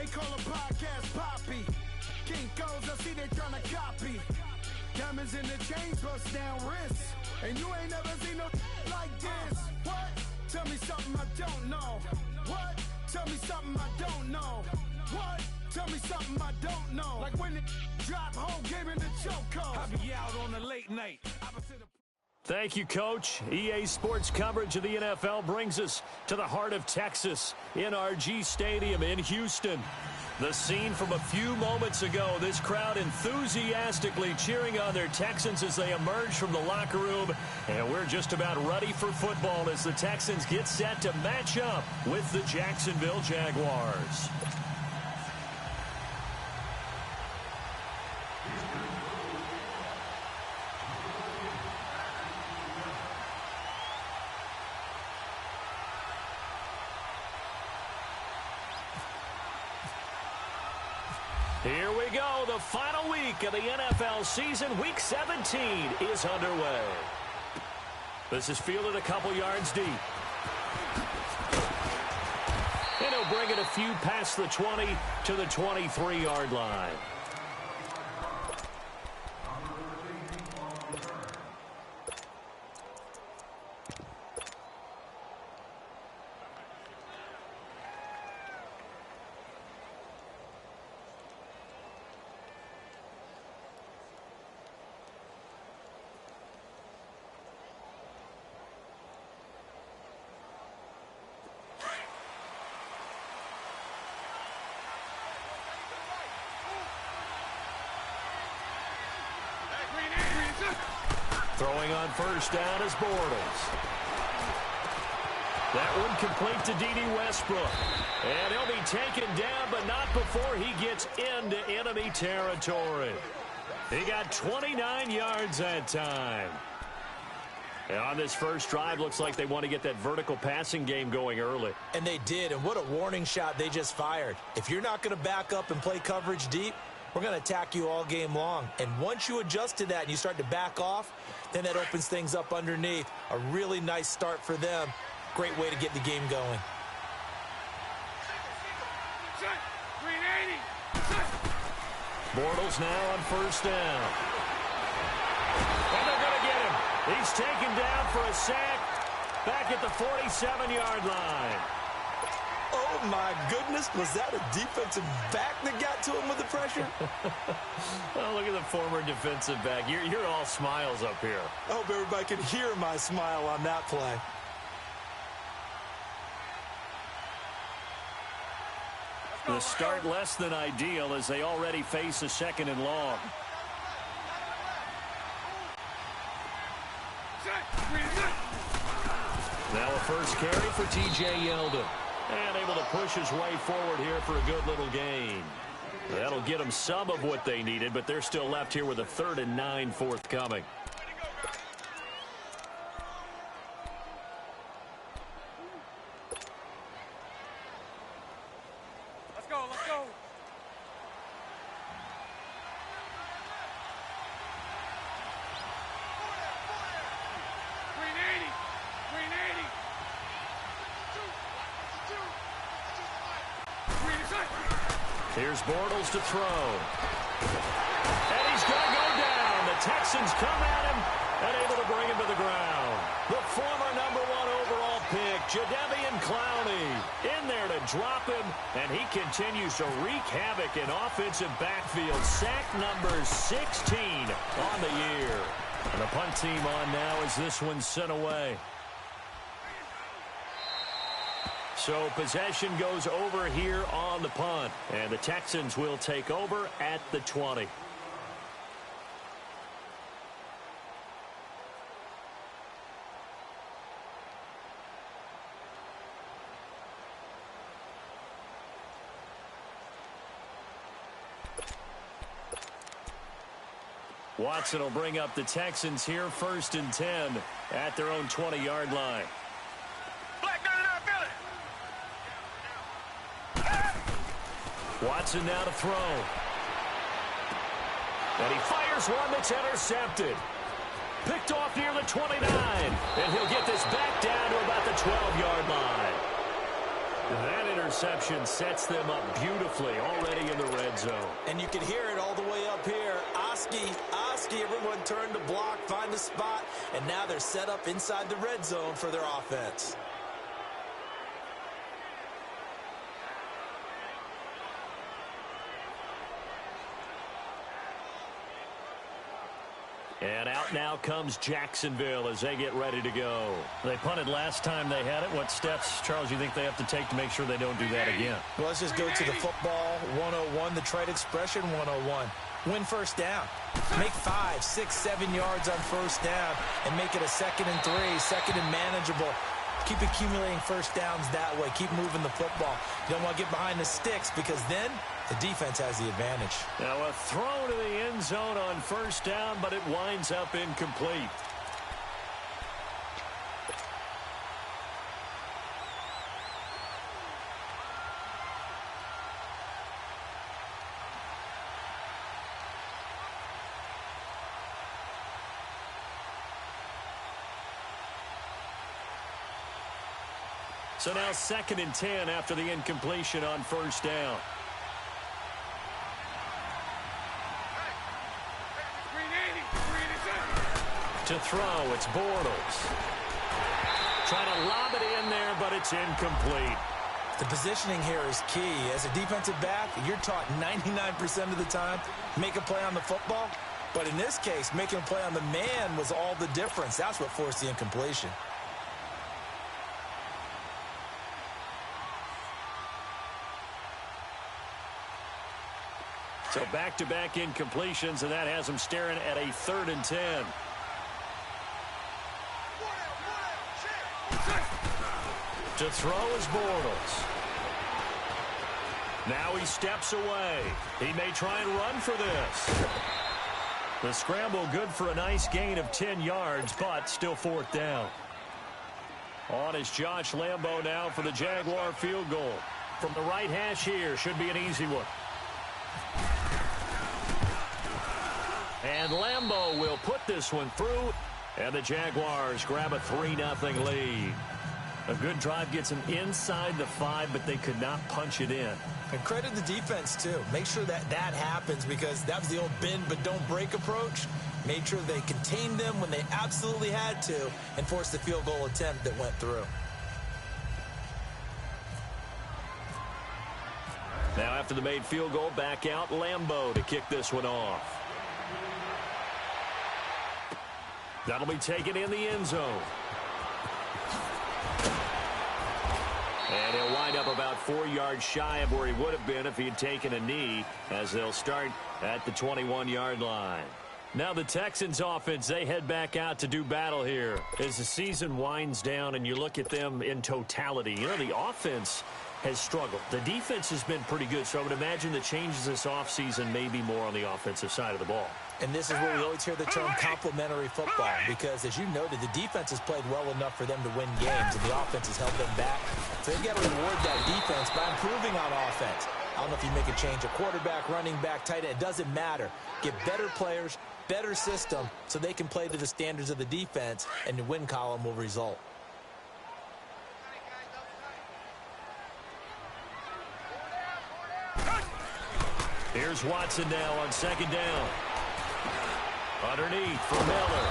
They call a podcast Poppy. Kinkos, I see they tryna copy. Diamonds in the chains, bust down wrists. And you ain't never seen no like this. What? Tell me something I don't know. What? Tell me something I don't know. What? Tell me something I don't know. Like when it drop, whole game in the chokehold. I be out on the late night. Thank you, Coach. EA Sports coverage of the NFL brings us to the heart of Texas, NRG Stadium in Houston. The scene from a few moments ago, this crowd enthusiastically cheering on their Texans as they emerge from the locker room. And we're just about ready for football as the Texans get set to match up with the Jacksonville Jaguars. Here we go. The final week of the NFL season. Week 17 is underway. This is fielded a couple yards deep. And he'll bring it a few past the 20 to the 23-yard line. Throwing on first down is Bortles. That one complete to D.D. Westbrook. And he'll be taken down, but not before he gets into enemy territory. He got 29 yards that time. And on this first drive, looks like they want to get that vertical passing game going early. And they did, and what a warning shot they just fired. If you're not going to back up and play coverage deep, we're going to attack you all game long. And once you adjust to that and you start to back off, then that opens things up underneath. A really nice start for them. Great way to get the game going. Bortles now on first down. And they're going to get him. He's taken down for a sack back at the 47-yard line. Oh, my goodness. Was that a defensive back that got to him with the pressure? Oh, look at the former defensive back. You're all smiles up here. I hope everybody can hear my smile on that play. The start less than ideal as they already face a second and long. Now a first carry for T.J. Yeldon. And able to push his way forward here for a good little gain. That'll get them some of what they needed, but they're still left here with a 3rd and 9 forthcoming. Let's go, let's go. Here's Bortles to throw. And he's going to go down. The Texans come at him and able to bring him to the ground. The former #1 overall pick, Jadeveon Clowney, in there to drop him, and he continues to wreak havoc in offensive backfield. Sack number 16 on the year. And the punt team on now as this one's sent away. So possession goes over here on the punt, and the Texans will take over at the 20. Watson will bring up the Texans here, 1st and 10 at their own 20-yard line. Watson now to throw. And he fires one that's intercepted. Picked off near the 29. And he'll get this back down to about the 12-yard line. That interception sets them up beautifully already in the red zone. And you can hear it all the way up here. Oski, everyone turned to block, find a spot, and now they're set up inside the red zone for their offense. And out now comes Jacksonville as they get ready to go. They punted last time they had it. What steps, Charles, you think they have to take to make sure they don't do that again? Well, let's just go to the football 101, the trade expression 101. Win first down. Make 5, 6, 7 yards on first down and make it a 2nd and 3, 2nd and manageable. Keep accumulating first downs that way. Keep moving the football. You don't want to get behind the sticks because then the defense has the advantage. Now a throw to the end zone on first down, but it winds up incomplete. So now 2nd and 10 after the incompletion on first down. To throw, it's Bortles. Trying to lob it in there, but it's incomplete. The positioning here is key. As a defensive back, you're taught 99% of the time, make a play on the football. But in this case, making a play on the man was all the difference. That's what forced the incompletion. So back-to-back incompletions, and that has them staring at a 3rd and 10. To throw is Bortles. Now he steps away. He may try and run for this. The scramble good for a nice gain of 10 yards, but still 4th down. On is Josh Lambo now for the Jaguar field goal. From the right hash here, should be an easy one. And Lambo will put this one through, and the Jaguars grab a 3-0 lead. A good drive gets them inside the 5, but they could not punch it in. And credit the defense, too. Make sure that happens because that was the old bend but don't break approach. Made sure they contained them when they absolutely had to and forced the field goal attempt that went through. Now after the made field goal, back out Lambo to kick this one off. That'll be taken in the end zone. And he'll wind up about 4 yards shy of where he would have been if he had taken a knee, as they'll start at the 21-yard line. Now the Texans offense, they head back out to do battle here as the season winds down and you look at them in totality. You know, the offense has struggled. The defense has been pretty good, so I would imagine the changes this offseason may be more on the offensive side of the ball. And this is where we always hear the term complementary football because, as you noted, the defense has played well enough for them to win games, and the offense has held them back. So they've got to reward that defense by improving on offense. I don't know if you make a change, a quarterback, running back, tight end, it doesn't matter. Get better players, better system, so they can play to the standards of the defense, and the win column will result. Here's Watson now on 2nd down. Underneath for Miller.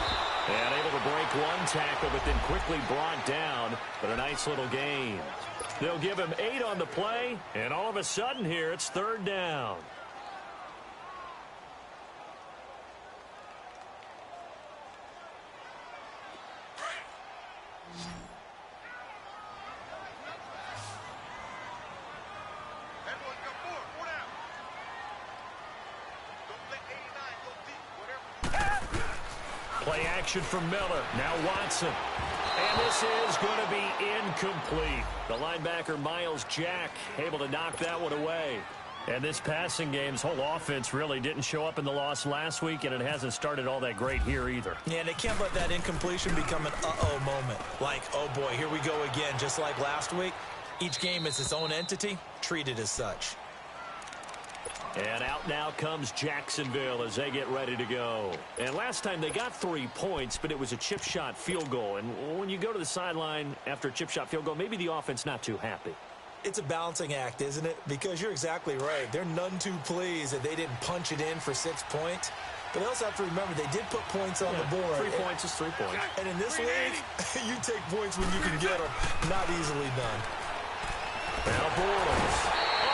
And able to break one tackle, but then quickly brought down. But a nice little gain. They'll give him 8 on the play, and all of a sudden here, it's 3rd down. Play action from Miller. Now Watson. And this is going to be incomplete. The linebacker, Miles Jack, able to knock that one away. And this passing game's whole offense really didn't show up in the loss last week, and it hasn't started all that great here either. Yeah, and they can't let that incompletion become an uh-oh moment. Like, oh boy, here we go again, just like last week. Each game is its own entity, treated as such. And out now comes Jacksonville as they get ready to go. And last time they got 3 points, but it was a chip shot field goal. And when you go to the sideline after a chip shot field goal, maybe the offense not too happy. It's a balancing act, isn't it? Because you're exactly right. They're none too pleased that they didn't punch it in for 6 points. But they also have to remember they did put points on the board. 3 points is 3 points. And in this league, you take points when you can get them. Not easily done. Now Bortles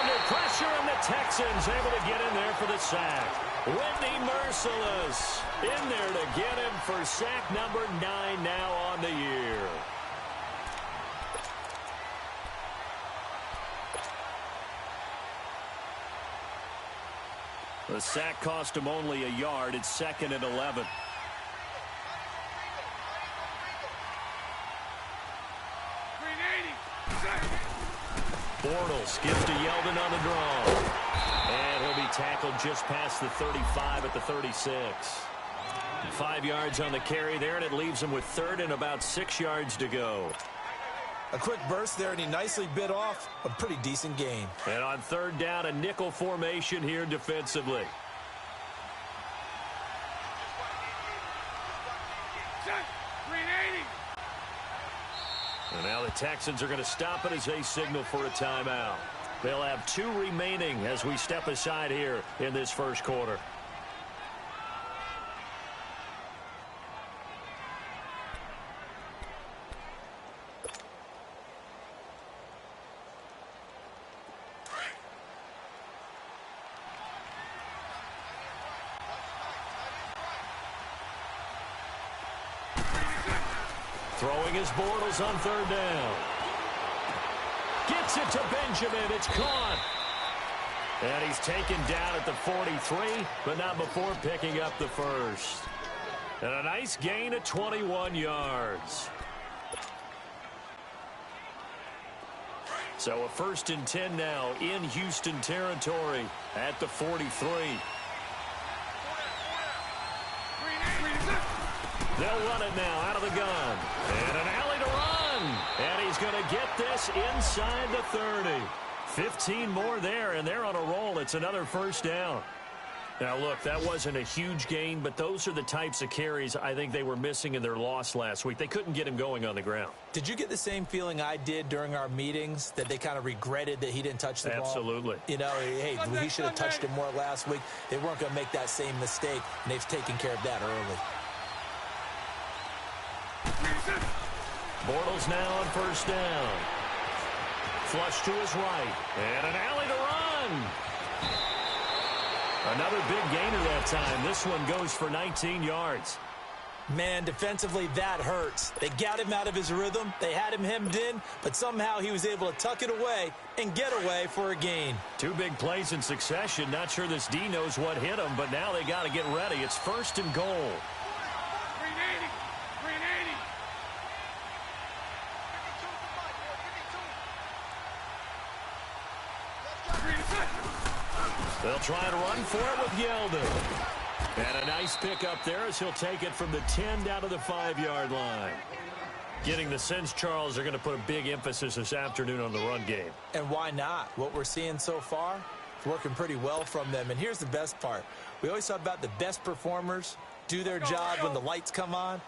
under pressure, and the Texans able to get in there for the sack. Whitney Merciless in there to get him for sack number 9 now on the year. The sack cost him only a yard. It's 2nd and 11. Bortles gives to Yeldon on the draw. And he'll be tackled just past the 35 at the 36. 5 yards on the carry there, and it leaves him with 3rd and about 6 yards to go. A quick burst there, and he nicely bit off a pretty decent gain. And on 3rd down, a nickel formation here defensively. And now the Texans are going to stop it as they signal for a timeout. They'll have 2 remaining as we step aside here in this first quarter. Throwing his Bortles on 3rd down. Gets it to Benjamin. It's caught. And he's taken down at the 43, but not before picking up the first. And a nice gain of 21 yards. So a 1st and 10 now in Houston territory at the 43. They'll run it now out of the gun. And an alley to run. And he's going to get this inside the 30. 15 more there, and they're on a roll. It's another 1st down. Now, look, that wasn't a huge gain, but those are the types of carries I think they were missing in their loss last week. They couldn't get him going on the ground. Did you get the same feeling I did during our meetings, that they kind of regretted that he didn't touch the ball? Absolutely. You know, hey, he should have touched it more last week. They weren't going to make that same mistake, and they've taken care of that early. Bortles now on 1st down. Flush to his right. And an alley to run. Another big gainer that time. This one goes for 19 yards. Man, defensively, that hurts. They got him out of his rhythm. They had him hemmed in, but somehow he was able to tuck it away and get away for a gain. 2 big plays in succession. Not sure this D knows what hit him, but now they got to get ready. It's 1st and goal. They'll try and run for it with Yeldon. And a nice pick up there as he'll take it from the 10 down to the 5-yard line. Getting the sense, Charles, they're going to put a big emphasis this afternoon on the run game. And why not? What we're seeing so far, it's working pretty well from them. And here's the best part. We always talk about the best performers do their job when the lights come on.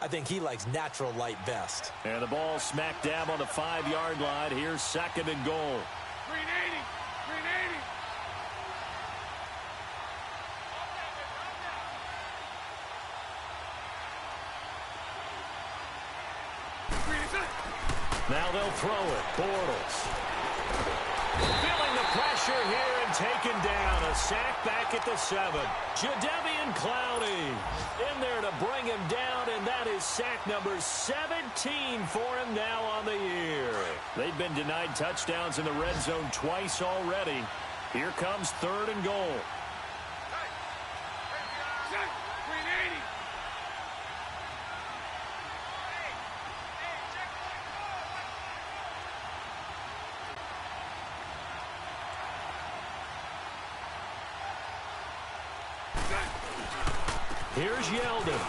I think he likes natural light best. And the ball smack dab on the 5-yard line. Here's 2nd and goal. 380. Now they'll throw it. Bortles. Feeling the pressure here and taken down. A sack back at the 7. Jadeveon Clowney in there to bring him down, and that is sack number 17 for him now on the year. They've been denied touchdowns in the red zone twice already. Here comes 3rd and goal. Here's Yeldon.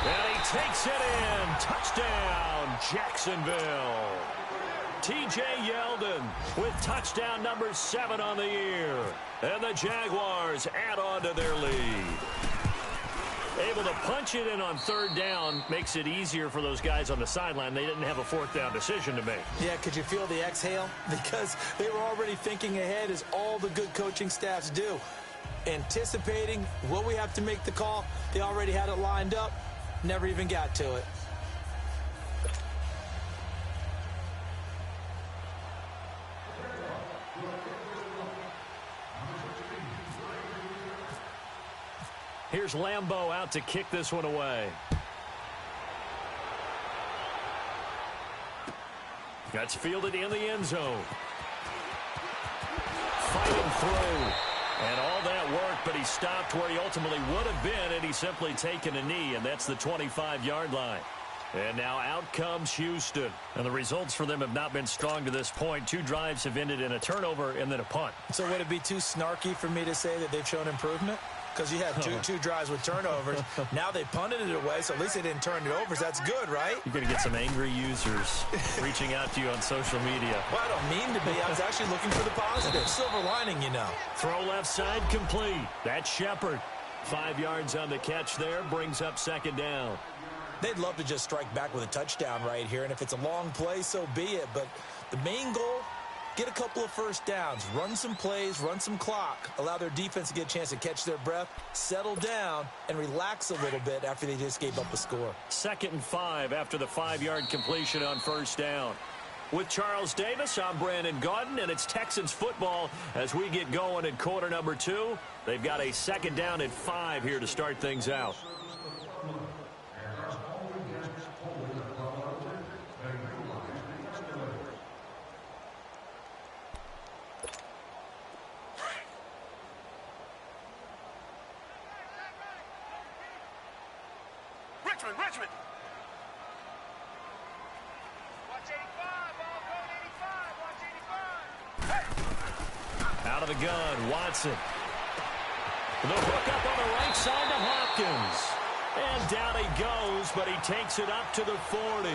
And he takes it in. Touchdown, Jacksonville. T.J. Yeldon with touchdown number 7 on the year. And the Jaguars add on to their lead. Able to punch it in on third down makes it easier for those guys on the sideline. They didn't have a fourth down decision to make. Yeah, could you feel the exhale? Because they were already thinking ahead, as all the good coaching staffs do. Anticipating, will we have to make the call? They already had it lined up. Never even got to it. Here's Lambeau out to kick this one away. That's fielded in the end zone. Fighting through. And all that worked, but he stopped where he ultimately would have been, and he's simply taken a knee, and that's the 25-yard line. And now out comes Houston. And the results for them have not been strong to this point. 2 drives have ended in a turnover and then a punt. So would it be too snarky for me to say that they've shown improvement? Because you had two drives with turnovers. Now they punted it away, so at least they didn't turn it over. So that's good, right? You're going to get some angry users reaching out to you on social media. Well, I don't mean to be. I was actually looking for the positive. Silver lining, you know. Throw left side complete. That's Shepard. 5 yards on the catch there. Brings up second down. They'd love to just strike back with a touchdown right here. And if it's a long play, so be it. But the main goal, get a couple of first downs, run some plays, run some clock, allow their defense to get a chance to catch their breath, settle down, and relax a little bit after they just gave up a score. 2nd and 5 after the 5-yard completion on first down. With Charles Davis, I'm Brandon Gaudin, and it's Texans football as we get going in quarter number 2. They've got a 2nd down and 5 here to start things out. Richmond. Watch 85, ball code 85. Watch 85. Hey! Out of the gun, Watson. The hook up on the right side to Hopkins. And down he goes, but he takes it up to the 40.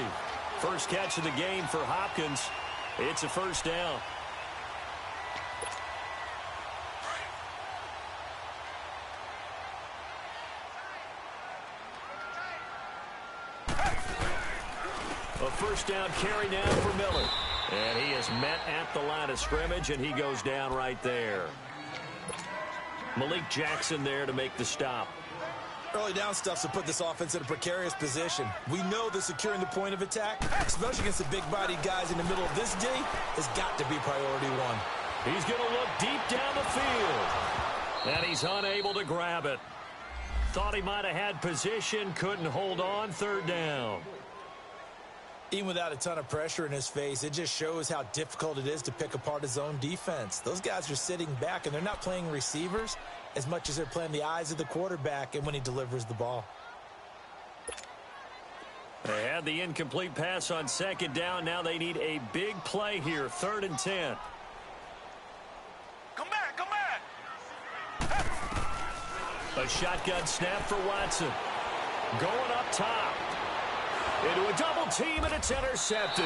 First catch of the game for Hopkins. It's a first down. A first down carry now for Miller. And he is met at the line of scrimmage, and he goes down right there. Malik Jackson there to make the stop. Early down stuff to put this offense in a precarious position. We know that securing the point of attack, especially against the big-bodied guys in the middle of this D, has got to be priority one. He's going to look deep down the field. And he's unable to grab it. Thought he might have had position, couldn't hold on, third down. Even without a ton of pressure in his face, it just shows how difficult it is to pick apart his own defense. Those guys are sitting back, and they're not playing receivers as much as they're playing the eyes of the quarterback and when he delivers the ball. They had the incomplete pass on second down. Now they need a big play here, 3rd and 10. Come back. A shotgun snap for Watson. Going up top. Into a double team, and it's intercepted.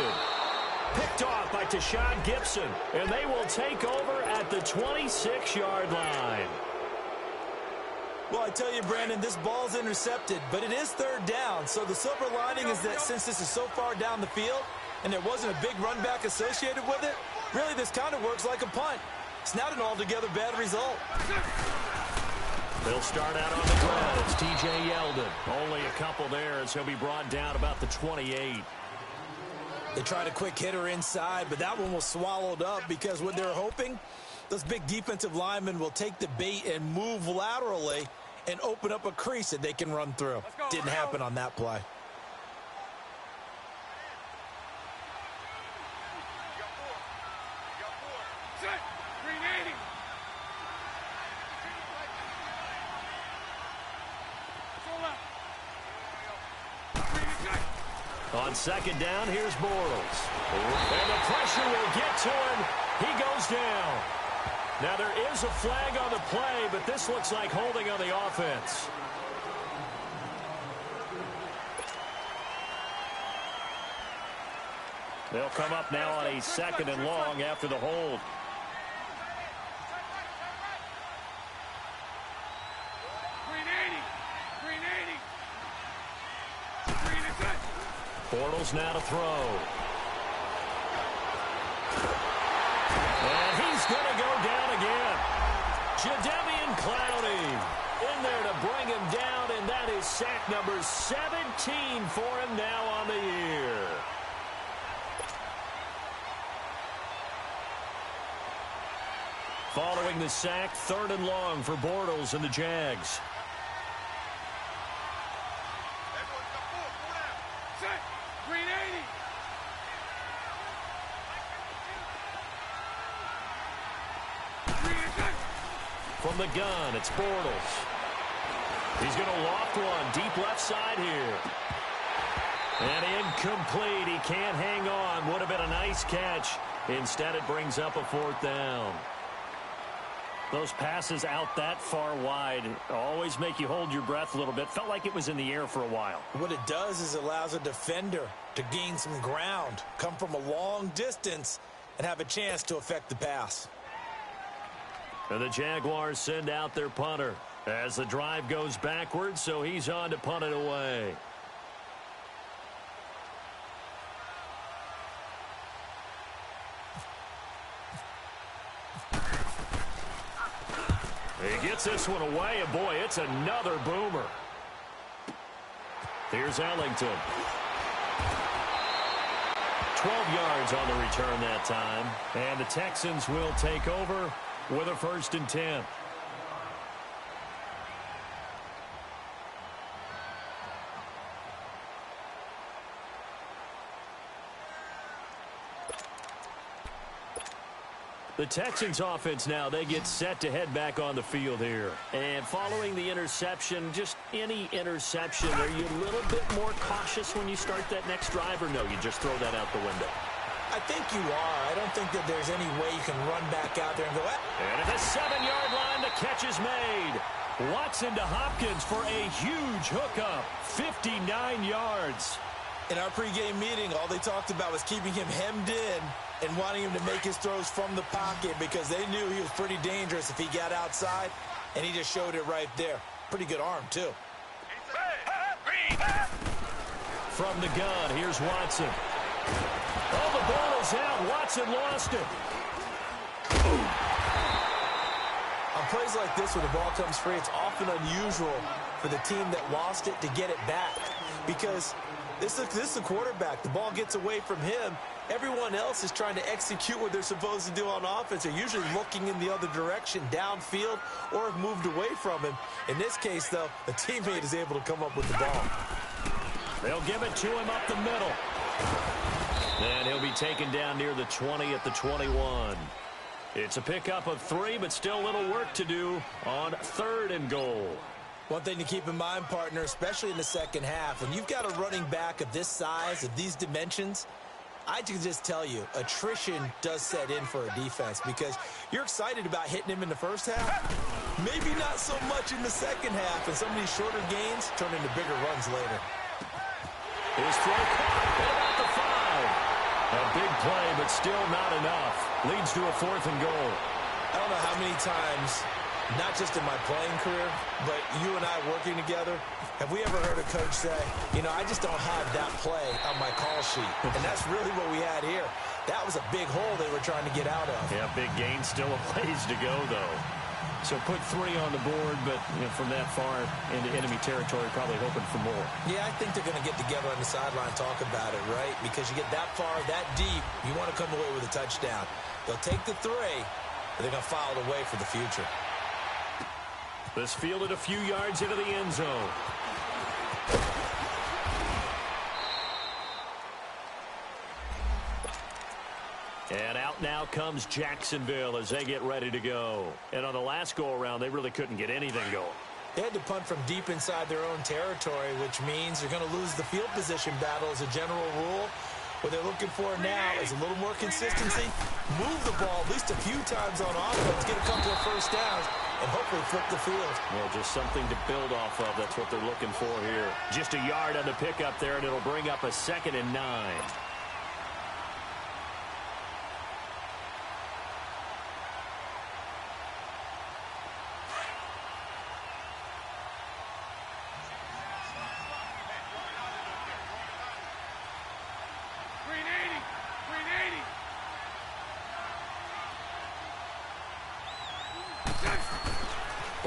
Picked off by Tashawn Gibson, and they will take over at the 26-yard line. Well, I tell you, Brandon, this ball's intercepted, but it is 3rd down. So the silver lining is that since this is so far down the field and there wasn't a big run back associated with it, really this kind of works like a punt. It's not an altogether bad result. They'll start out on the ground. It's T.J. Yeldon. Only a couple there as he'll be brought down about the 28. They tried a quick hitter inside, but that one was swallowed up because what they're hoping, those big defensive linemen will take the bait and move laterally and open up a crease that they can run through. Didn't happen on that play. On second down, here's Bortles. And the pressure will get to him. He goes down. Now there is a flag on the play, but this looks like holding on the offense. They'll come up now on a 2nd and long after the hold. Green 80. Bortles now to throw. And he's going to go down again. Jadeveon Clowney in there to bring him down, and that is sack number 17 for him now on the year. Following the sack, 3rd and long for Bortles and the Jags. Green 80. From the gun, it's Bortles. He's going to loft one deep left side here. And incomplete. He can't hang on. Would have been a nice catch. Instead, it brings up a 4th down. Those passes out that far wide always make you hold your breath a little bit. Felt like it was in the air for a while. What it does is allows a defender to gain some ground, come from a long distance, and have a chance to affect the pass. And the Jaguars send out their punter as the drive goes backwards, so he's on to punt it away. He gets this one away, and boy, it's another boomer. Here's Ellington. 12 yards on the return that time. And the Texans will take over with a 1st and 10. The Texans offense now, they get set to head back on the field here. And following the interception, just any interception, are you a little bit more cautious when you start that next drive, or no, you just throw that out the window? I think you are. I don't think that there's any way you can run back out there and go, And at the 7-yard line, the catch is made. Watson to Hopkins for a huge hookup, 59 yards. In our pregame meeting, all they talked about was keeping him hemmed in and wanting him to make his throws from the pocket because they knew he was pretty dangerous if he got outside, and he just showed it right there. Pretty good arm, too. From the gun, here's Watson. Oh, the ball is out. Watson lost it. On plays like this where the ball comes free, it's often unusual for the team that lost it to get it back because this is the quarterback. The ball gets away from him. Everyone else is trying to execute what they're supposed to do on offense. They're usually looking in the other direction, downfield, or have moved away from him. In this case, though, a teammate is able to come up with the ball. They'll give it to him up the middle. And he'll be taken down near the 20 at the 21. It's a pickup of 3, but still a little work to do on 3rd and goal. One thing to keep in mind, partner, especially in the second half, when you've got a running back of this size, of these dimensions, I can just tell you, attrition does set in for a defense because you're excited about hitting him in the first half. Maybe not so much in the second half, and some of these shorter gains turn into bigger runs later. His throw caught at about the 5. A big play, but still not enough. Leads to a 4th and goal. I don't know how many times, not just in my playing career, but you and I working together, have we ever heard a coach say, you know, I just don't have that play on my call sheet. And that's really what we had here. That was a big hole they were trying to get out of. Yeah, big gain, still a ways to go, though. So put 3 on the board, but from that far into enemy territory, probably hoping for more. Yeah, I think they're going to get together on the sideline and talk about it, right? Because you get that far, that deep, you want to come away with a touchdown. They'll take the 3, but they're going to file it away for the future. This fielded a few yards into the end zone. And out now comes Jacksonville as they get ready to go. And on the last go-around, they really couldn't get anything going. They had to punt from deep inside their own territory, which means they're going to lose the field position battle as a general rule. What they're looking for now is a little more consistency, move the ball at least a few times on offense, get a couple of first downs, and hopefully flip the field. Well, just something to build off of. That's what they're looking for here. Just a yard on the pickup there, and it'll bring up a 2nd and 9.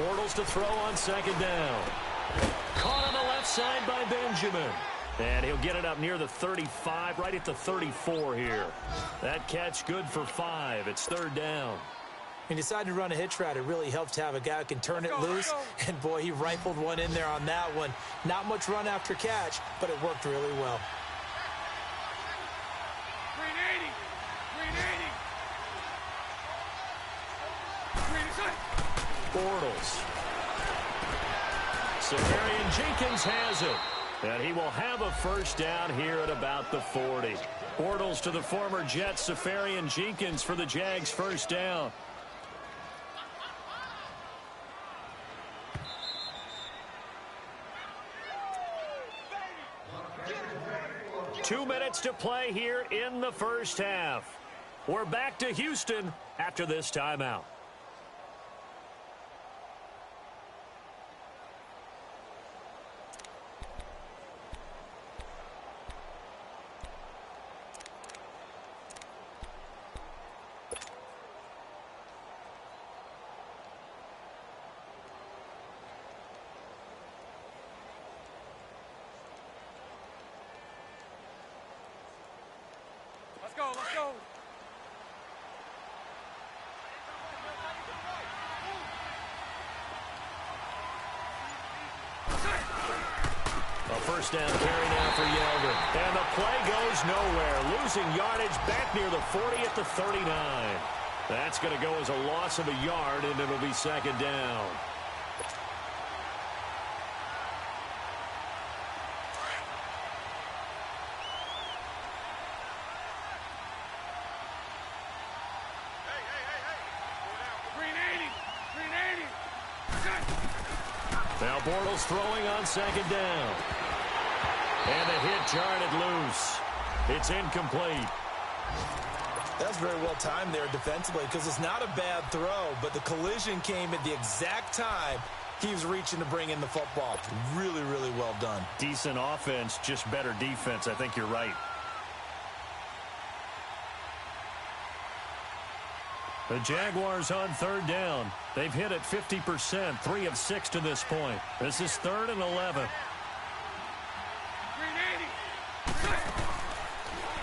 Bortles to throw on second down. Caught on the left side by Benjamin. And he'll get it up near the 35, right at the 34 here. That catch good for 5. It's third down. He decided to run a hitch route. It really helps to have a guy who can turn it loose. And, boy, he rifled one in there on that one. Not much run after catch, but it worked really well. Green 80. Green 80. Bortles. Safarian Jenkins has it. And he will have a first down here at about the 40. Bortles to the former Jets, Safarian Jenkins for the Jags first down. Two minutes to play here in the first half. We're back to Houston after this timeout. Let's go. A first down carry now for Yeldon. And the play goes nowhere. Losing yardage back near the 40 at the 39. That's going to go as a loss of a yard, and it'll be second down. Now Bortles throwing on second down. And the hit jarred loose. It's incomplete. That's very well timed there defensively because it's not a bad throw, but the collision came at the exact time he was reaching to bring in the football. Really, really well done. Decent offense, just better defense. I think you're right. The Jaguars on third down. They've hit it 50%, 3 of 6 to this point. This is 3rd and 11.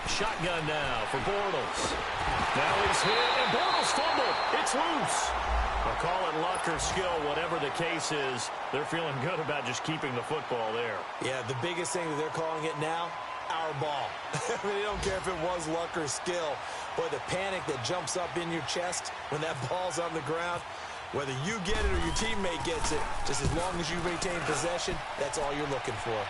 Shotgun now for Bortles. Now he's hit, and Bortles fumbled. It's loose. I'll call it luck or skill, whatever the case is. They're feeling good about just keeping the football there. Yeah, the biggest thing that they're calling it now, our ball. I mean, they don't care if it was luck or skill. Boy, the panic that jumps up in your chest when that ball's on the ground, whether you get it or your teammate gets it, just as long as you maintain possession, that's all you're looking for.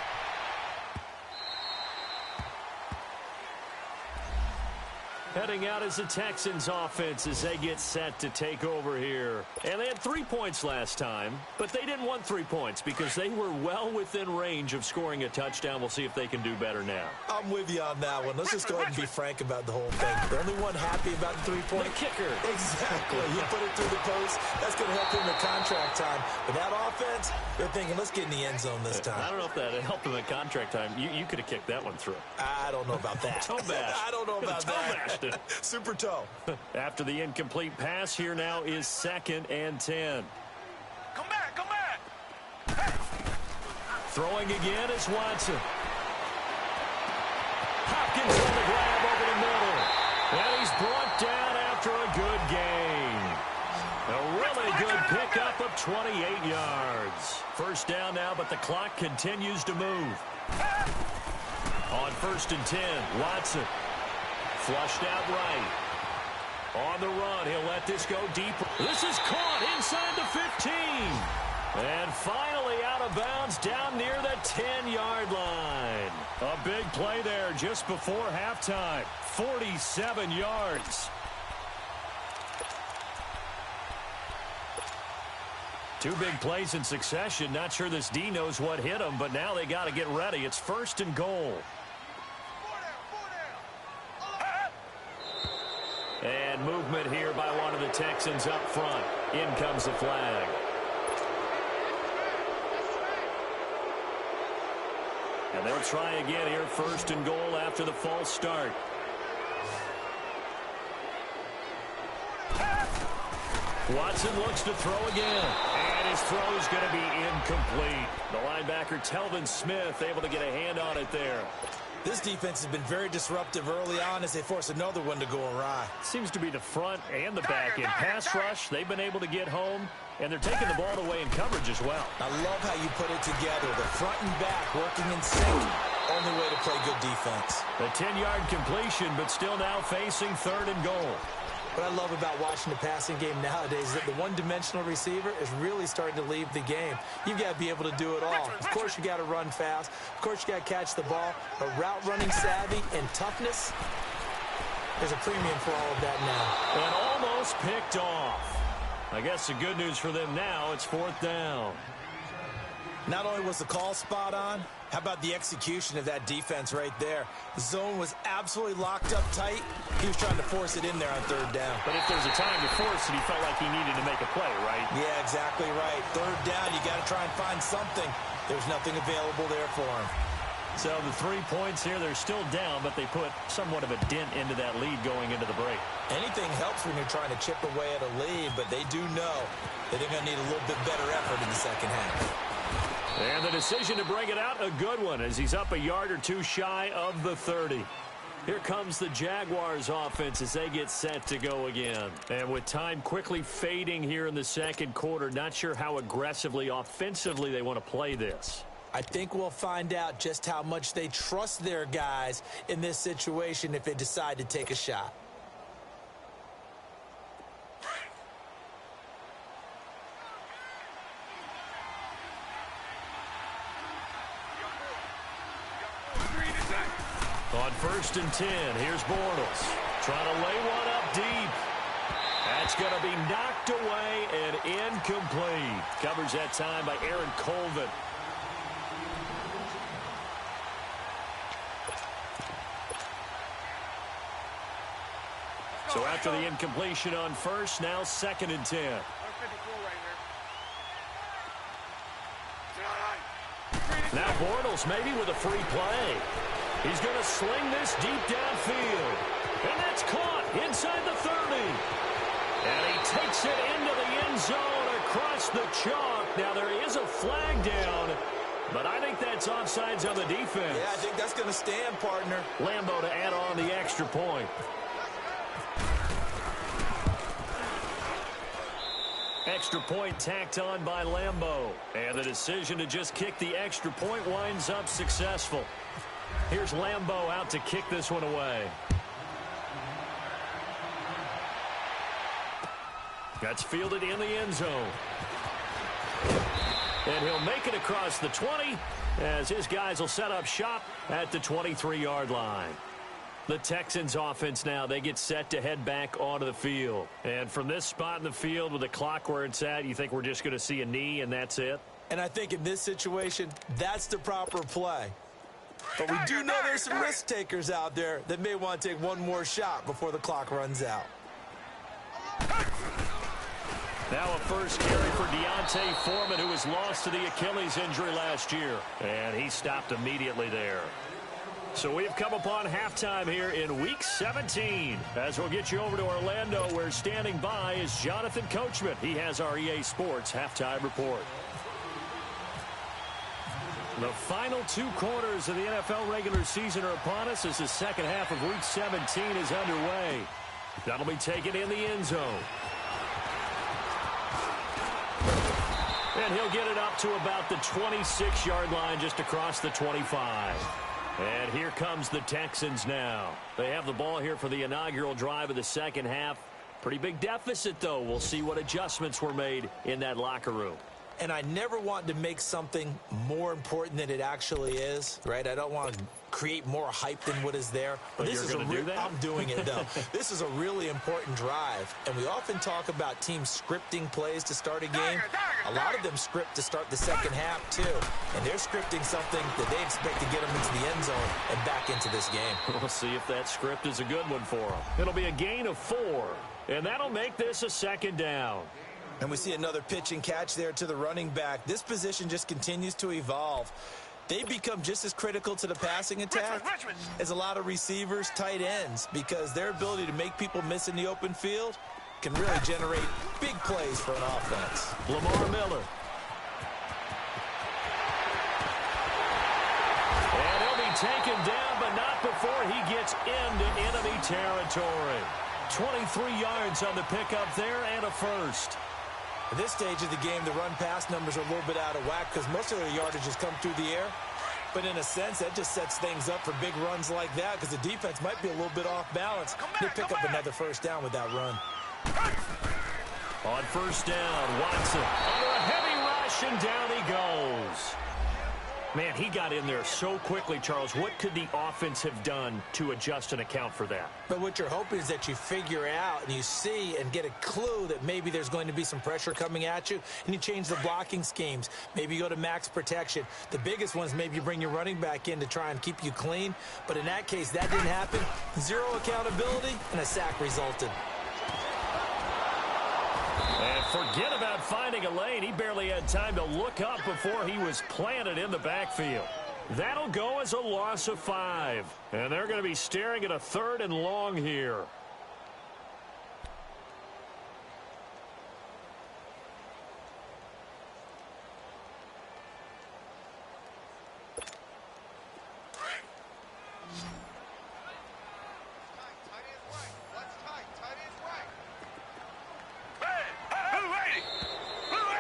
Heading out as the Texans offense as they get set to take over here. And they had 3 points last time, but they didn't want 3 points because they were well within range of scoring a touchdown. We'll see if they can do better now. I'm with you on that one. Let's just go ahead and be frank about the whole thing. The only one happy about the 3-point. The kicker. Exactly. You put it through the post. That's going to help him in contract time. But that offense, they're thinking, let's get in the end zone this time. I don't know if that helped him in contract time. You could have kicked that one through. I don't know about that. Toe bash. I don't know about that. Super toe. After the incomplete pass, here now is 2nd and 10. Come back. Throwing again is Watson. Hopkins on the grab over the middle. And he's brought down after a good gain. A really good pickup of 28 yards. First down now, but the clock continues to move. On 1st and 10, Watson. Flushed out right. On the run, he'll let this go deeper. This is caught inside the 15. And finally out of bounds down near the 10-yard line. A big play there just before halftime. 47 yards. Two big plays in succession. Not sure this D knows what hit him, but now they got to get ready. It's 1st and goal. And movement here by one of the Texans up front. In comes the flag. And they'll try again here, 1st and goal after the false start. Watson looks to throw again. And his throw is going to be incomplete. The linebacker, Telvin Smith, able to get a hand on it there. This defense has been very disruptive early on as they force another one to go awry. Seems to be the front and the back end. Pass rush, they've been able to get home, and they're taking the ball away in coverage as well. I love how you put it together. The front and back working in sync. Only way to play good defense. A 10-yard completion, but still now facing 3rd and goal. What I love about watching the passing game nowadays is that the one-dimensional receiver is really starting to leave the game. You've got to be able to do it all. Of course, you got to run fast. Of course, you got to catch the ball. But route running savvy and toughness, there's a premium for all of that now. And almost picked off. I guess the good news for them now, it's 4th down. Not only was the call spot on, how about the execution of that defense right there? The zone was absolutely locked up tight. He was trying to force it in there on 3rd down. But if there's a time to force it, he felt like he needed to make a play, right? Yeah, exactly right. 3rd down, you got to try and find something. There's nothing available there for him. So the 3 points here, they're still down, but they put somewhat of a dent into that lead going into the break. Anything helps when you're trying to chip away at a lead, but they do know that they're going to need a little bit better effort in the second half. And the decision to bring it out, a good one, as he's up a yard or two shy of the 30. Here comes the Jaguars offense as they get set to go again. And with time quickly fading here in the second quarter, not sure how aggressively, offensively they want to play this. I think we'll find out just how much they trust their guys in this situation if they decide to take a shot. On 1st and 10, here's Bortles. Trying to lay one up deep. That's going to be knocked away and incomplete. Covers that time by Aaron Colvin. So after the incompletion on 1st, now 2nd and 10. Now Bortles maybe with a free play. He's going to sling this deep downfield. And that's caught inside the 30. And he takes it into the end zone across the chalk. Now there is a flag down, but I think that's offsides on the defense. Yeah, I think that's going to stand, partner. Lambo to add on the extra point. Extra point tacked on by Lambo. And the decision to just kick the extra point winds up successful. Here's Lambo out to kick this one away. That's fielded in the end zone. And he'll make it across the 20 as his guys will set up shop at the 23-yard line. The Texans offense now, they get set to head back onto the field. And from this spot in the field with the clock where it's at, you think we're just going to see a knee and that's it? And I think in this situation, that's the proper play. But we do know there's some risk takers out there that may want to take one more shot before the clock runs out. Now a first carry for Deontay Foreman, who was lost to the Achilles injury last year. And he stopped immediately there. So we've come upon halftime here in Week 17. As we'll get you over to Orlando, where standing by is Jonathan Coachman. He has our EA Sports halftime report. The final 2 quarters of the NFL regular season are upon us as the second half of Week 17 is underway. That'll be taken in the end zone. And he'll get it up to about the 26-yard line, just across the 25. And here comes the Texans now. They have the ball here for the inaugural drive of the second half. Pretty big deficit, though. We'll see what adjustments were made in that locker room. And I never want to make something more important than it actually is, right? I don't want to create more hype than what is there. But this is do that? I'm doing it, though. This is a really important drive. And we often talk about teams scripting plays to start a game. A lot of them script to start the second half, too. And they're scripting something that they expect to get them into the end zone and back into this game. We'll see if that script is a good one for them. It'll be a gain of 4. And that'll make this a second down. And we see another pitch and catch there to the running back. This position just continues to evolve. They become just as critical to the passing attack as a lot of receivers, tight ends, because their ability to make people miss in the open field can really generate big plays for an offense. Lamar Miller taken down, but not before he gets into enemy territory. 23 yards on the pickup there and a first. At this stage of the game, the run-pass numbers are a little bit out of whack because most of their yardage has come through the air. But in a sense, that just sets things up for big runs like that because the defense might be a little bit off balance. They pick up another first down with that run. On first down, Watson under a heavy rush, and down he goes. Man, he got in there so quickly, Charles. What could the offense have done to adjust and account for that? But what you're hoping is that you figure out and you see and get a clue that maybe there's going to be some pressure coming at you, and you change the blocking schemes. Maybe you go to max protection. The biggest one is maybe you bring your running back in to try and keep you clean. But in that case, that didn't happen. Zero accountability, and a sack resulted. And forget about finding a lane. He barely had time to look up before he was planted in the backfield. That'll go as a loss of 5. And they're going to be staring at a 3rd and long here.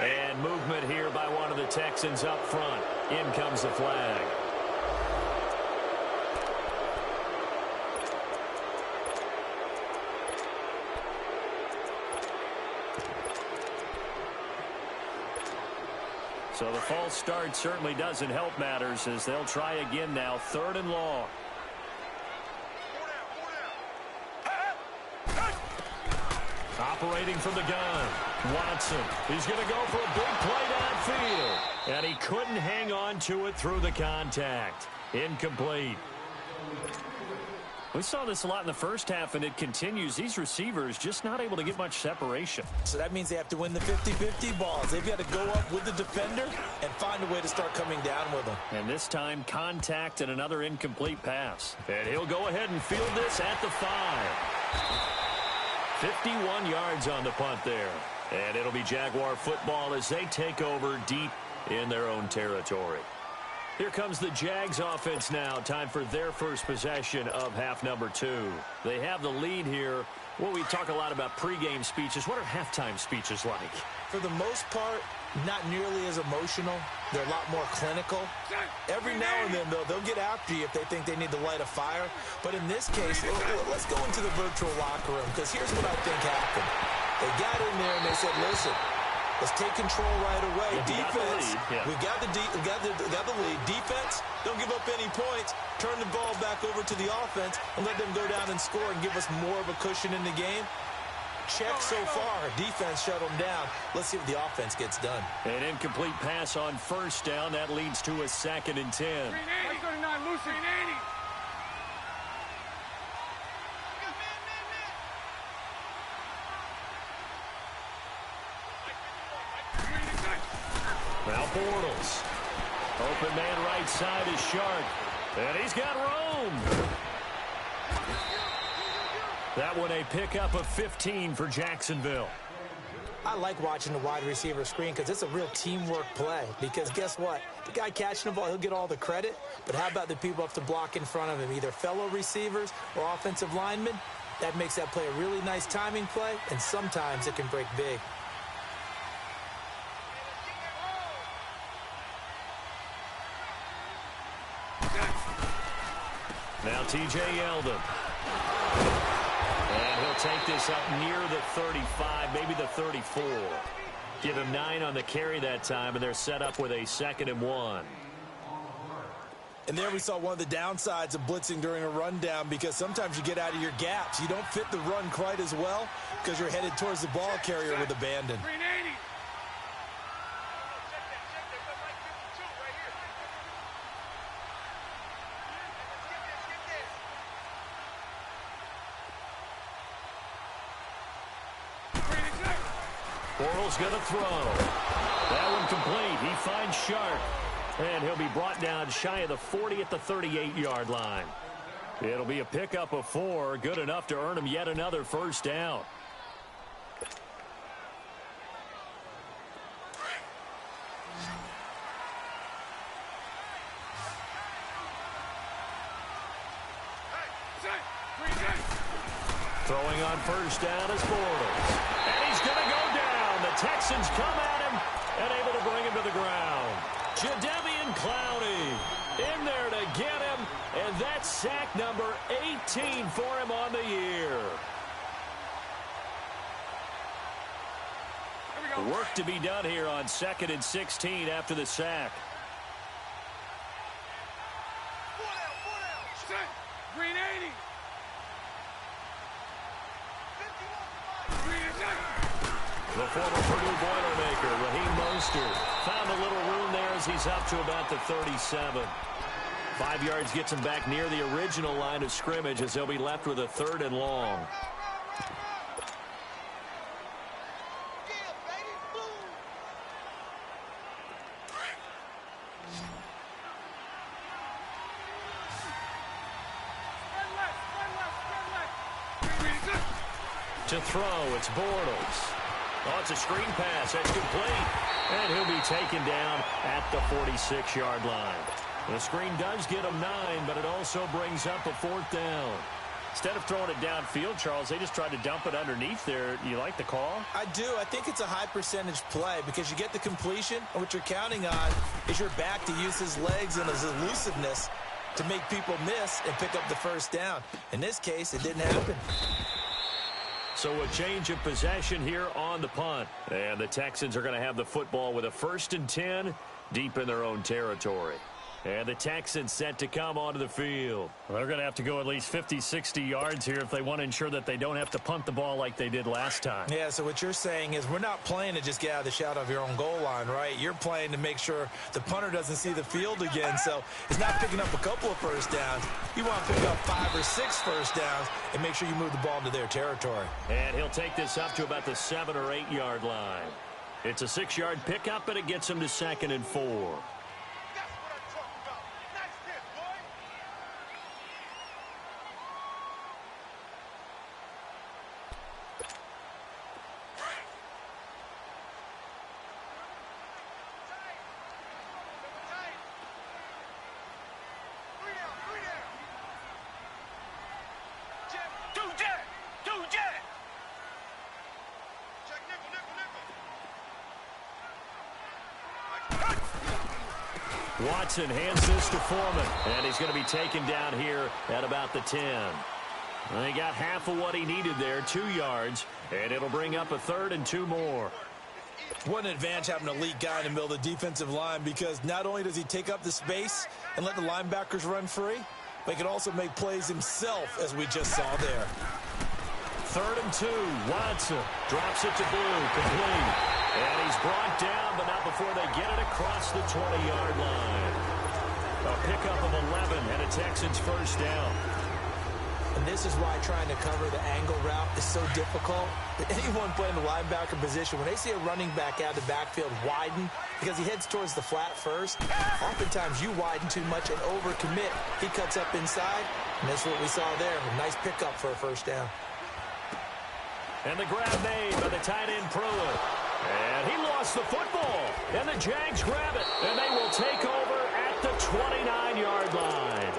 And movement here by one of the Texans up front. In comes the flag. So the false start certainly doesn't help matters as they'll try again now. 3rd and long. Operating from the gun. Watson. He's going to go for a big play downfield. And he couldn't hang on to it through the contact. Incomplete. We saw this a lot in the first half, and it continues. These receivers just not able to get much separation. So that means they have to win the 50-50 balls. They've got to go up with the defender and find a way to start coming down with them. And this time, contact and another incomplete pass. And he'll go ahead and field this at the 5. 51 yards on the punt there. And it'll be Jaguar football as they take over deep in their own territory. Here comes the Jags offense now. Time for their first possession of half number 2. They have the lead here. Well, we talk a lot about pregame speeches. What are halftime speeches like? For the most part, not nearly as emotional. They're a lot more clinical. Every now and then, though, they'll get after you if they think they need to light a fire. But in this case, let's go into the virtual locker room, because here's what I think happened. They got in there and they said, listen, let's take control right away. Defense, we got the lead. Defense, don't give up any points. Turn the ball back over to the offense and let them go down and score and give us more of a cushion in the game. Check so far. Defense shut them down. Let's see what the offense gets done. An incomplete pass on first down. That leads to a 2nd and 10. 39, Lucy. 380. Now Bortles. Open man right side is Sharp. And he's got room. That one a pickup of 15 for Jacksonville. I like watching the wide receiver screen because it's a real teamwork play. Because guess what? The guy catching the ball, he'll get all the credit. But how about the people up to block in front of him? Either fellow receivers or offensive linemen. That makes that play a really nice timing play. And sometimes it can break big. Now T.J. Yeldon. And he'll take this up near the 35, maybe the 34. Give him 9 on the carry that time, and they're set up with a 2nd and 1. And there we saw one of the downsides of blitzing during a rundown, because sometimes you get out of your gaps. You don't fit the run quite as well because you're headed towards the ball carrier with abandon. 380. Bortles going to throw. That one complete. He finds Sharp. And he'll be brought down shy of the 40 at the 38-yard line. It'll be a pickup of 4. Good enough to earn him yet another first down. Throwing on first down is Bortles. And he's going to go down. The Texans come at him and able to bring him to the ground. Jadeveon Clowney in there to get him, and that's sack number 18 for him on the year. Work to be done here on 2nd and 16 after the sack. Green 80. The former Purdue Boilermaker, Raheem Mostert, found a little room there as he's up to about the 37. 5 yards gets him back near the original line of scrimmage as they'll be left with a 3rd and long. To throw, it's Bortles. Oh, it's a screen pass. That's complete. And he'll be taken down at the 46-yard line. The screen does get him 9, but it also brings up a 4th down. Instead of throwing it downfield, Charles, they just tried to dump it underneath there. You like the call? I do. I think it's a high percentage play because you get the completion, and what you're counting on is your back to use his legs and his elusiveness to make people miss and pick up the 1st down. In this case, it didn't happen. So a change of possession here on the punt. And the Texans are going to have the football with a 1st and 10 deep in their own territory. And the Texans set to come onto the field. Well, they're going to have to go at least 50, 60 yards here if they want to ensure that they don't have to punt the ball like they did last time. Yeah, so what you're saying is we're not playing to just get out of the shadow of your own goal line, right? You're playing to make sure the punter doesn't see the field again. So it's not picking up a couple of 1st downs. You want to pick up 5 or 6 1st downs and make sure you move the ball into their territory. And he'll take this up to about the 7 or 8 yard line. It's a 6-yard pickup, and it gets him to 2nd and 4. Watson hands this to Foreman, and he's going to be taken down here at about the 10. And he got half of what he needed there, 2 yards, and it'll bring up a 3rd and 2 more. What an advantage having an elite guy in the middle of the defensive line, because not only does he take up the space and let the linebackers run free, but he can also make plays himself, as we just saw there. 3rd and 2, Watson drops it to Blue, complete. And he's brought down, but not before they get it across the 20-yard line. A pickup of 11 and a Texans 1st down. And this is why trying to cover the angle route is so difficult. Anyone playing the linebacker position, when they see a running back out of the backfield widen because he heads towards the flat first, oftentimes you widen too much and overcommit. He cuts up inside, and that's what we saw there. A nice pickup for a 1st down. And the grab made by the tight end Pruitt. And he lost the football. And the Jags grab it. And they will take over at the 29-yard line.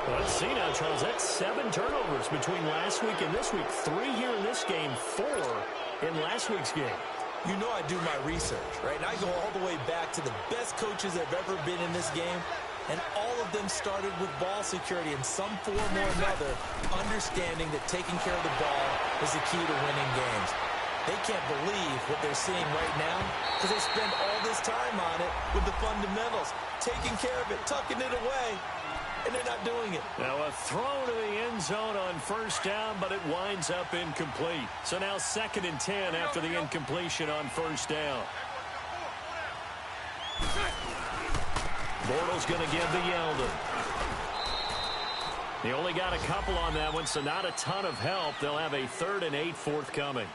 Let's see now, Charles. That's 7 turnovers between last week and this week. 3 here in this game, 4 in last week's game. You know I do my research, right? And I go all the way back to the best coaches that have ever been in this game. And all of them started with ball security in some form or another, understanding that taking care of the ball is the key to winning games. They can't believe what they're seeing right now because they spend all this time on it with the fundamentals, taking care of it, tucking it away, and they're not doing it. Now a throw to the end zone on 1st down, but it winds up incomplete. So now 2nd and 10 after the incompletion on 1st down. Bortles going to give to Yeldon. He only got a couple on that one, so not a ton of help. They'll have a 3rd and 8 forthcoming.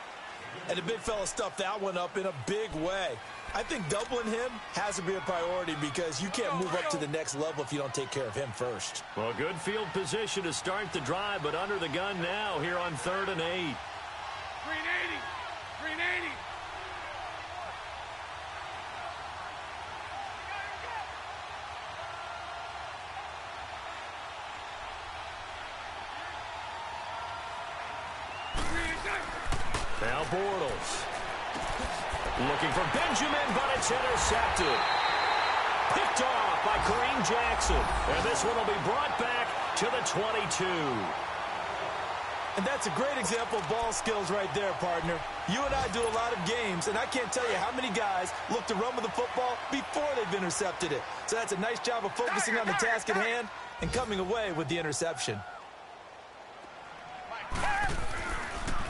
And the big fella stuffed that one up in a big way. I think doubling him has to be a priority because you can't move up to the next level if you don't take care of him first. Well, good field position to start the drive, but under the gun now here on 3rd and 8. Green 80. Green 80. Now Bortles. Looking for Benjamin, but it's intercepted. Picked off by Kareem Jackson. And this one will be brought back to the 22. And that's a great example of ball skills right there, partner. You and I do a lot of games, and I can't tell you how many guys look to run with the football before they've intercepted it. So that's a nice job of focusing on the task at hand and coming away with the interception.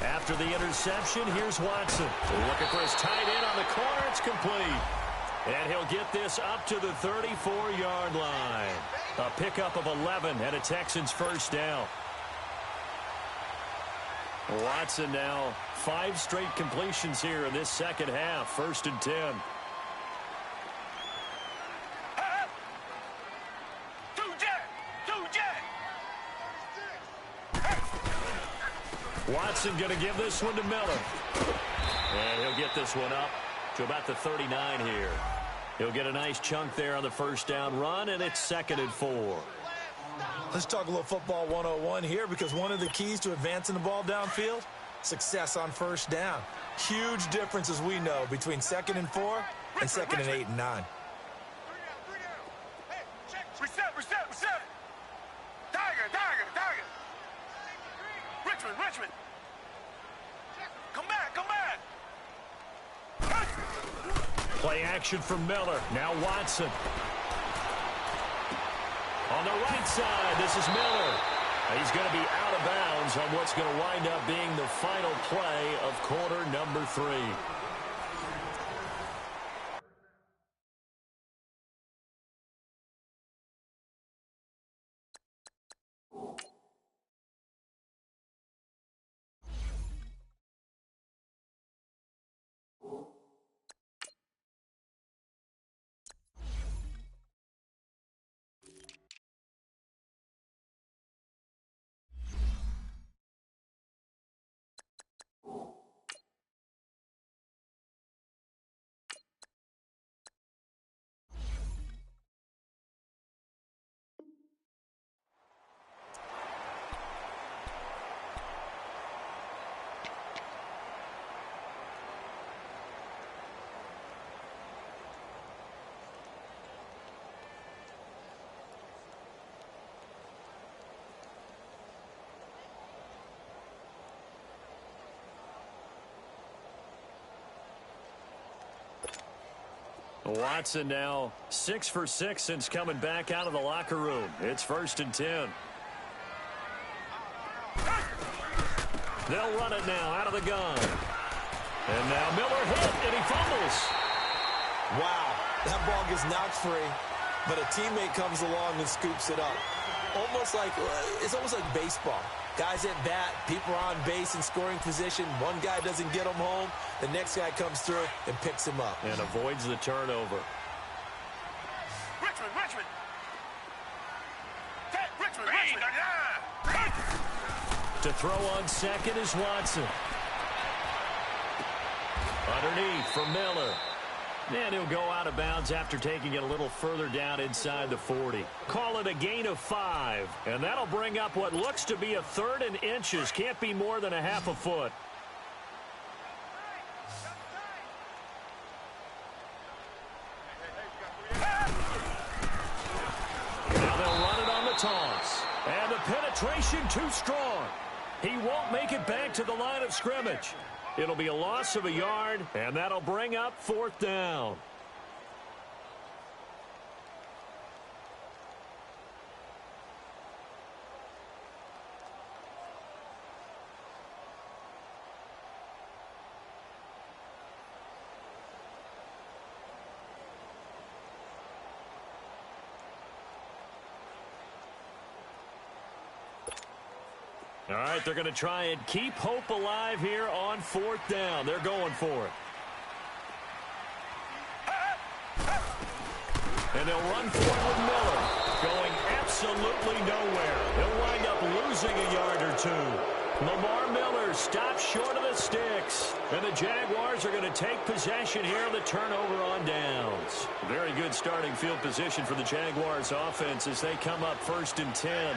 After the interception, here's Watson. Looking for his tight end on the corner. It's complete. And he'll get this up to the 34-yard line. A pickup of 11 and a Texans first down. Watson now 5 straight completions here in this second half. 1st and 10. Watson going to give this one to Miller. And he'll get this one up to about the 39 here. He'll get a nice chunk there on the first down run, and it's 2nd and 4. Let's talk a little football 101 here, because one of the keys to advancing the ball downfield, success on first down. Huge difference, as we know, between 2nd and 4 and 2nd and 8 and 9. Reset. Tiger. Richmond. Come back. Play action from Miller. Now Watson. On the right side, this is Miller. He's going to be out of bounds on what's going to wind up being the final play of quarter number 3. Watson now 6 for 6 since coming back out of the locker room. It's 1st and 10. They'll run it now out of the gun. And now Miller hit, and he fumbles. Wow, that ball gets knocked free, but a teammate comes along and scoops it up. It's almost like baseball. Guys at bat, people are on base in scoring position. One guy doesn't get him home. The next guy comes through and picks him up. And avoids the turnover. Richmond. To throw on second is Watson. Underneath from Miller. And he'll go out of bounds after taking it a little further down inside the 40. Call it a gain of 5. And that'll bring up what looks to be a 3rd and inches. Can't be more than a half a foot. Now they'll run it on the toss. And the penetration too strong. He won't make it back to the line of scrimmage. It'll be a loss of a yard, and that'll bring up 4th down. All right, they're going to try and keep hope alive here on 4th down. They're going for it. And they'll run for it with Miller. Going absolutely nowhere. He'll wind up losing a yard or 2. Lamar Miller stops short of the sticks. And the Jaguars are going to take possession here on the turnover on downs. Very good starting field position for the Jaguars offense as they come up 1st and 10.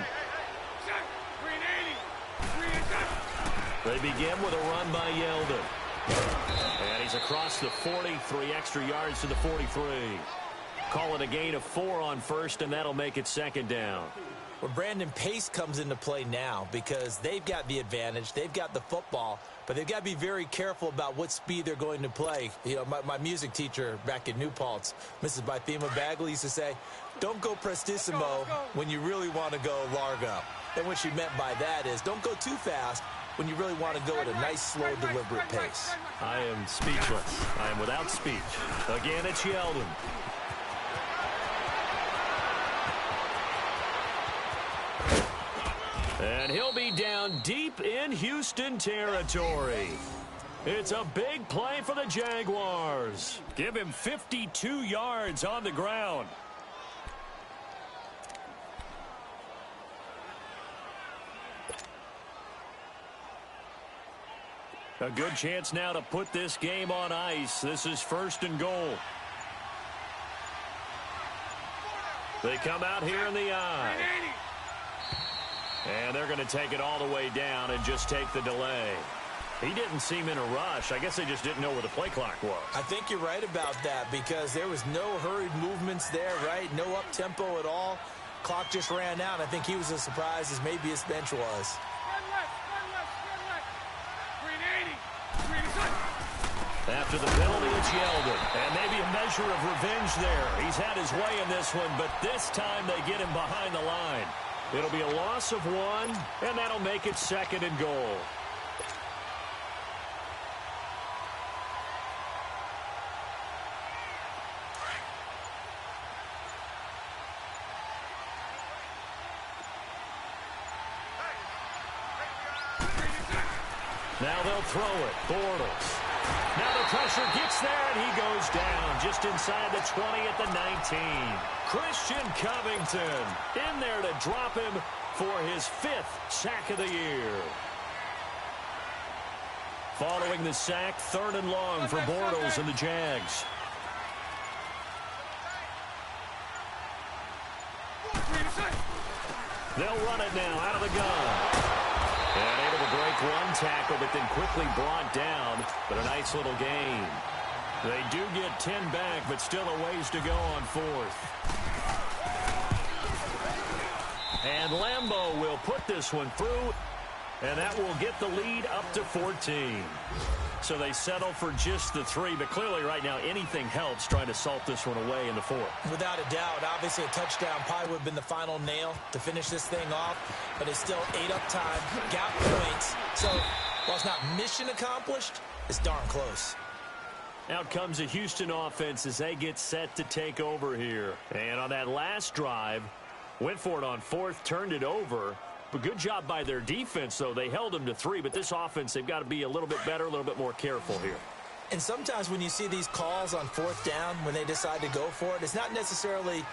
They begin with a run by Yeldon. And he's across the 40, 3 extra yards to the 43. Call it a gain of 4 on first, and that'll make it second down. Well, Brandon, pace comes into play now because they've got the advantage. They've got the football, but they've got to be very careful about what speed they're going to play. You know, my music teacher back in New Paltz, Mrs. Bythema Bagley, used to say, don't go prestissimo when you really want to go largo. And what she meant by that is don't go too fast when you really want to go at a nice, slow, deliberate pace. I am speechless. I am without speech. Again, it's Yeldon. And he'll be down deep in Houston territory. It's a big play for the Jaguars. Give him 52 yards on the ground. A good chance now to put this game on ice. This is 1st and goal. They come out here in the eye. And they're going to take it all the way down and just take the delay. He didn't seem in a rush. I guess they just didn't know where the play clock was. I think you're right about that because there was no hurried movements there, right? No up-tempo at all. Clock just ran out. I think he was as surprised as maybe his bench was. After the penalty, it's Yeldon. And maybe a measure of revenge there. He's had his way in this one, but this time they get him behind the line. It'll be a loss of 1, and that'll make it 2nd and goal. Now they'll throw it. Bortles. Now the pressure gets there, and he goes down just inside the 20 at the 19. Christian Covington in there to drop him for his 5th sack of the year. Following the sack, 3rd and long for Bortles and the Jags. They'll run it now out of the gun. And able to break one tackle, but then quickly brought down. But a nice little gain. They do get 10 back, but still a ways to go on 4th. And Lambeau will put this one through, and that will get the lead up to 14. So they settle for just the 3, but clearly right now anything helps trying to salt this one away in the 4th. Without a doubt, obviously a touchdown probably would have been the final nail to finish this thing off, but it's still 8 up time, got points. So while it's not mission accomplished, it's darn close. Out comes the Houston offense as they get set to take over here. And on that last drive, went for it on 4th, turned it over. But good job by their defense, though. They held them to 3, but this offense, they've got to be a little bit better, a little bit more careful here. And sometimes when you see these calls on 4th down, when they decide to go for it, it's not necessarily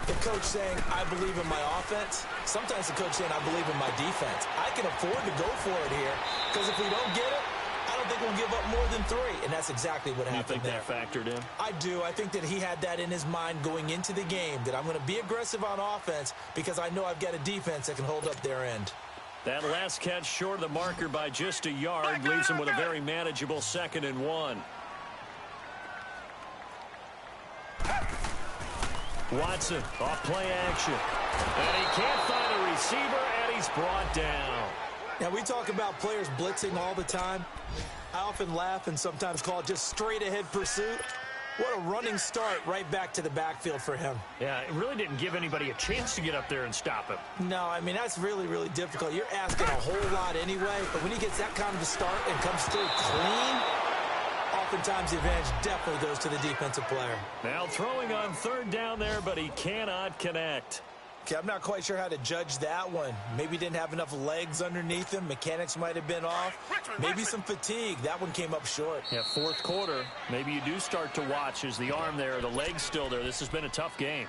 the coach saying, I believe in my offense. Sometimes the coach saying, I believe in my defense. I can afford to go for it here, because if we don't get it, I don't think we'll give up more than 3. And that's exactly what happened there. You think that factored in? I do. I think that he had that in his mind going into the game, that I'm going to be aggressive on offense because I know I've got a defense that can hold up their end. That last catch short of the marker by just a yard leaves him with a very manageable 2nd and 1. Watson off play action. And he can't find a receiver, and he's brought down. Now, we talk about players blitzing all the time. I often laugh and sometimes call it just straight-ahead pursuit. What a running start right back to the backfield for him. Yeah, it really didn't give anybody a chance to get up there and stop him. No, I mean, that's really, really difficult. You're asking a whole lot anyway, but when he gets that kind of a start and comes through clean, oftentimes the advantage definitely goes to the defensive player. Now throwing on 3rd down there, but he cannot connect. Okay, I'm not quite sure how to judge that one. Maybe he didn't have enough legs underneath him. Mechanics might have been off. Maybe some fatigue. That one came up short. Yeah, 4th quarter. Maybe you do start to watch as the arm there, the leg's still there. This has been a tough game.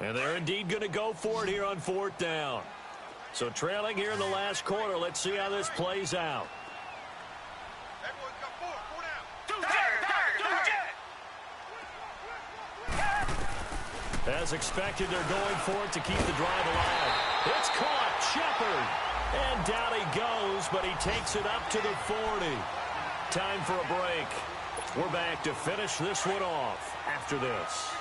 And they're indeed going to go for it here on 4th down. So trailing here in the last quarter. Let's see how this plays out. Everyone's got 4 down. 2 jet. As expected, they're going for it to keep the drive alive. It's caught. Shepard. And down he goes, but he takes it up to the 40. Time for a break. We're back to finish this one off after this.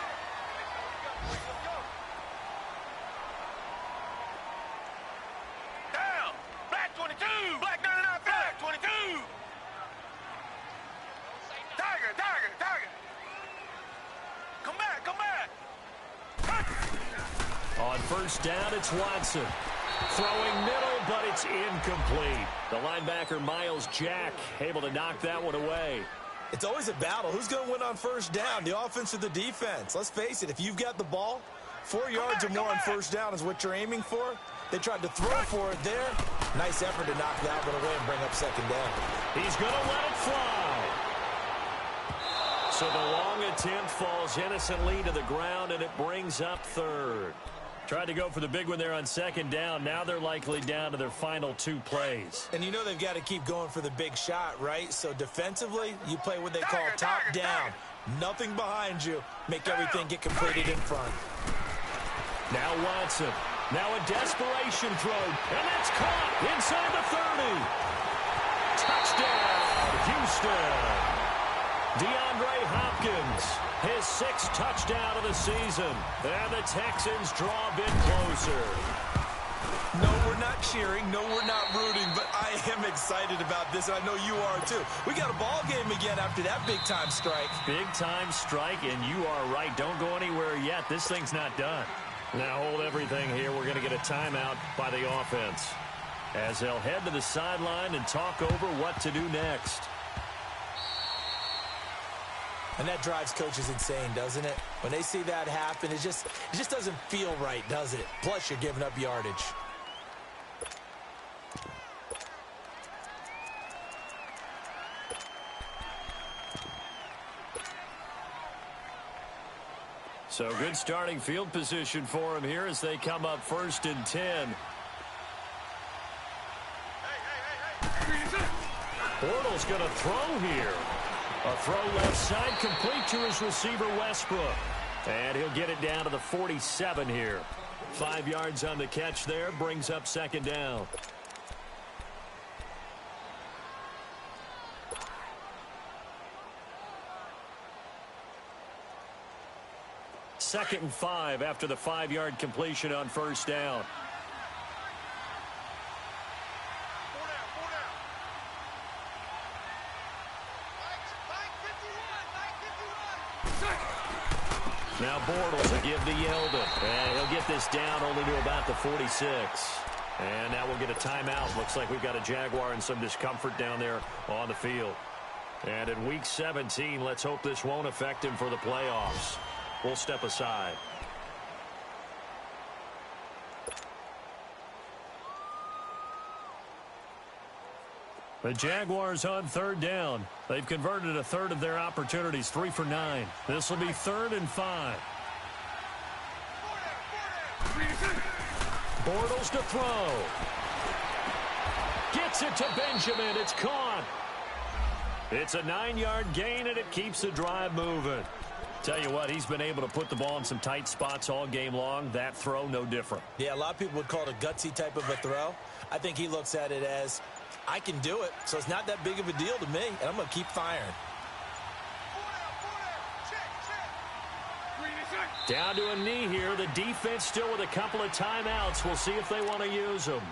Down. Black 22. Black 99. Black 22. Tiger. Come back. On first down, it's Watson. Throwing middle, but it's incomplete. The linebacker, Miles Jack, able to knock that one away. It's always a battle. Who's going to win on first down, the offense or the defense? Let's face it, if you've got the ball, 4 yards or more on first down is what you're aiming for. They tried to throw for it there. Nice effort to knock that one away and bring up second down. He's going to let it fly. So the long attempt falls innocently to the ground, and it brings up third. Tried to go for the big one there on second down. Now they're likely down to their final 2 plays. And you know they've got to keep going for the big shot, right? So defensively, you play what they call top down. Nothing behind you. Make everything get completed in front. Now Watson. Now a desperation throw. And that's caught inside the 30. Touchdown, Houston. DeAndre Hopkins, his 6th touchdown of the season. And the Texans draw a bit closer. No, we're not cheering. No, we're not rooting. But I am excited about this, and I know you are too. We got a ball game again after that big-time strike. Big-time strike, and you are right. Don't go anywhere yet. This thing's not done. Now hold everything here. We're going to get a timeout by the offense, as they'll head to the sideline and talk over what to do next. And that drives coaches insane, doesn't it? When they see that happen, it just doesn't feel right, does it? Plus, you're giving up yardage. So good starting field position for him here as they come up 1st and 10. Bortles going to throw here. A throw left side, complete to his receiver, Westbrook. And he'll get it down to the 47 here. 5 yards on the catch there, brings up second down. Second and 5 after the 5-yard completion on first down. Now Bortles will give to Yeldon. And he'll get this down only to about the 46. And now we'll get a timeout. Looks like we've got a Jaguar and some discomfort down there on the field. And in Week 17, let's hope this won't affect him for the playoffs. We'll step aside. The Jaguars on third down. They've converted a third of their opportunities, 3 for 9. This will be 3rd and 5. Bortles to throw. Gets it to Benjamin. It's caught. It's a 9-yard gain, and it keeps the drive moving. Tell you what, he's been able to put the ball in some tight spots all game long. That throw, no different. Yeah, a lot of people would call it a gutsy type of a throw. I think he looks at it as, I can do it, so it's not that big of a deal to me, and I'm going to keep firing. Down to a knee here. The defense still with a couple of timeouts. We'll see if they want to use them.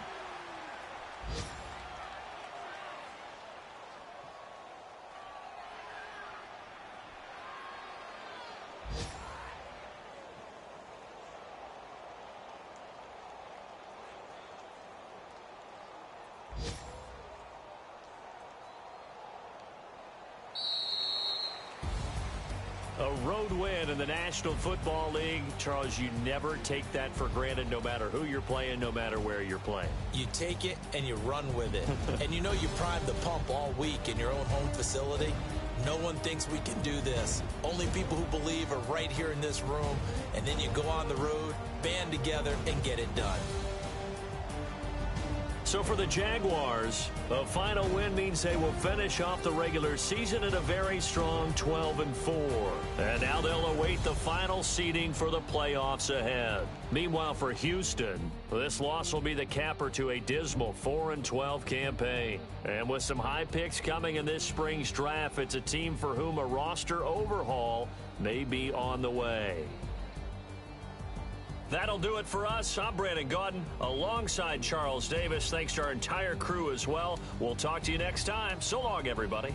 A road win in the National Football League. Charles, you never take that for granted no matter who you're playing, no matter where you're playing. You take it and you run with it. And you know you primed the pump all week in your own home facility. No one thinks we can do this. Only people who believe are right here in this room. And then you go on the road, band together, and get it done. So for the Jaguars, a final win means they will finish off the regular season at a very strong 12-4. And now they'll await the final seeding for the playoffs ahead. Meanwhile, for Houston, this loss will be the capper to a dismal 4-12 campaign. And with some high picks coming in this spring's draft, it's a team for whom a roster overhaul may be on the way. That'll do it for us. I'm Brandon Gaudin alongside Charles Davis. Thanks to our entire crew as well. We'll talk to you next time. So long, everybody.